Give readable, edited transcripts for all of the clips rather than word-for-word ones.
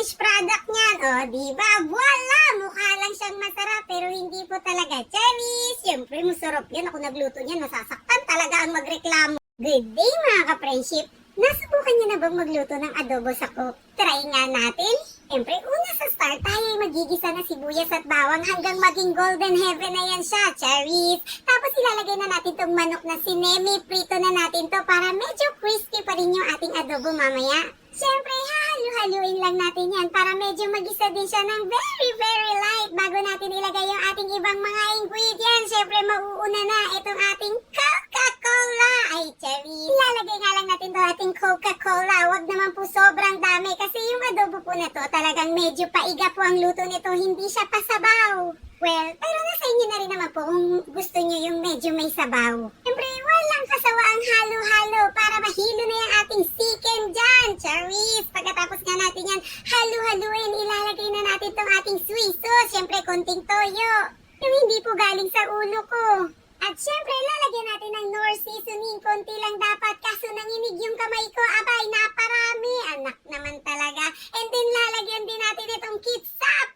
finished product niyan. O, diba? Voila! Mukha lang siyang masarap, pero hindi po talaga. Cherries! Siyempre, masarap yan. Ako nagluto niyan. Nasasaktan talaga ang magreklamo. Good day, mga ka-friendship! Nasubukan niyo na bang magluto ng adobo sa cook? Try nga natin. Siyempre, una sa start, tayo ay magigisa na sibuyas at bawang hanggang maging golden heaven na yan siya, cherries. Tapos ilalagay na natin tong manok na sinemi, prito na natin to para medyo crispy pa rin yung ating adobo mamaya. Siyempre, hahalu-haluin lang natin yan para medyo magisa din siya ng very, very light bago natin ilagay yung ating ibang mga ingredients. Siyempre, mauuna na itong ating Coca-Cola. Ay, cherries. Ilalagay nga lang natin to ating Coca-Cola. Huwag naman po sobrang dami kasi yung adobo po na to talagang medyo paiga po ang luto nito. Hindi siya pasabaw. Well, pero nasa inyo na rin naman po kung gusto nyo yung medyo may sabaw. Siyempre, walang kasawa ang halo-halo para mahilo na yung ating chicken dyan. Cherries, pagkatapos nga natin yan, halo-haluin, ilalagay na natin tong ating soy sauce. Siyempre, konting toyo. Yung hindi po galing sa ulo ko. At syempre, lalagyan natin ng Knorr seasoning. Konti lang dapat. Kaso nanginig yung kamay ko. Abay, naparami. Anak naman talaga. And then, lalagyan din natin itong kitsap.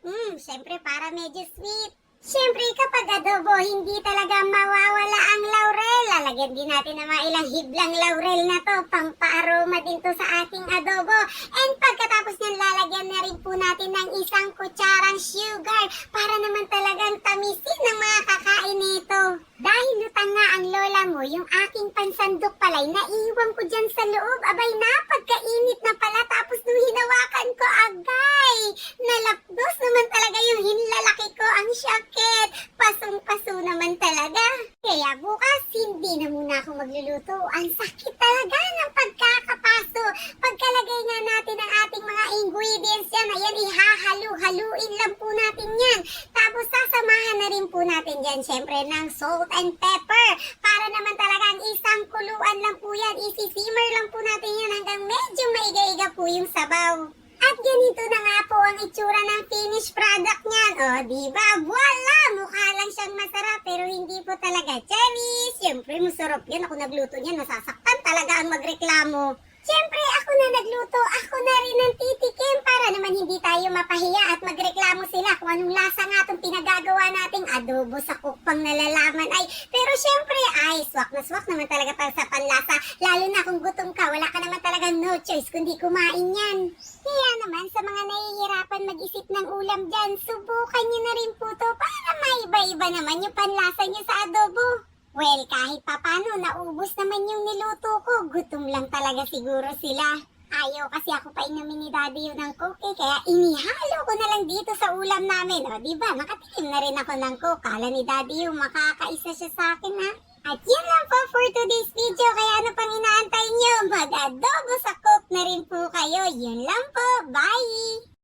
Syempre, para medyo sweet. Syempre, kapag adobo, hindi talaga mawawala ang laurel. Lalagyan din natin ng mga ilang hiblang laurel na to. Pang-paaroma din to sa ating adobo. And pagkatapos nyan, lalagyan na rin po natin ng isang kutsarang sugar para naman talagang tamisin ng mga kakain nito. Dahil lutang nga ang lola mo, yung aking pansandok palay, naiwan ko dyan sa loob. Abay, napagkainit na pala. Tapos nung hinawakan ko, agay! Nalapdos naman talaga yung hinlalaki ko. Ang sakit. Pasong-paso naman talaga. Kaya bukas, hindi na muna ako magluluto. Ang sakit talaga ng pagkakapaso. Pagkalagay nga natin ang ating mga ingredients yan, ayan, ihahalu-haluin lang po natin yan. Tapos sasamahan na rin po natin dyan, syempre, ng salt and pepper. Para naman talaga ang isang kuluan lang po yan. Isi-simmer lang po natin yan hanggang medyo maiga-iga po yung sabaw. At ganito na nga po ang itsura ng finished product niyan. O, diba? Voila! Mukha lang siyang masarap, pero hindi po talaga. Cherries! Siyempre, masarap yan. Ako nagluto niyan. Nasasaktan talaga ang magreklamo. Siyempre, ako na nagluto. Ako na rin ang titikim para naman hindi tayo mapahiya at magreklamo sila kung anong lasa nga itong pinagagawa nating adobo sa kukpang nalalaman. Ay, pero siyempre, ay, swak na swak naman talaga para sa panlasa. Lalo na kung gutom ka, wala ka naman talagang no choice kundi kumain yan. Kaya naman, sa mga nahihirapan mag-isip ng ulam dyan, subukan nyo na rin po to para maiba-iba naman yung panlasa nyo sa adobo. Well, kahit papano, naubos naman yung niluto ko. Gutom lang talaga siguro sila. Ayaw kasi ako pa inumin ni Daddy yun ng Coke, kaya inihalo ko na lang dito sa ulam namin. O, diba? Nakatikim na rin ako ng Coke. Kala ni Daddy yung makakaisa siya sa akin, ha? At yun lang po for today's video. Kaya ano pang inaantay nyo? Mag-adobo sa Coke na rin po kayo. Yun lang po. Bye!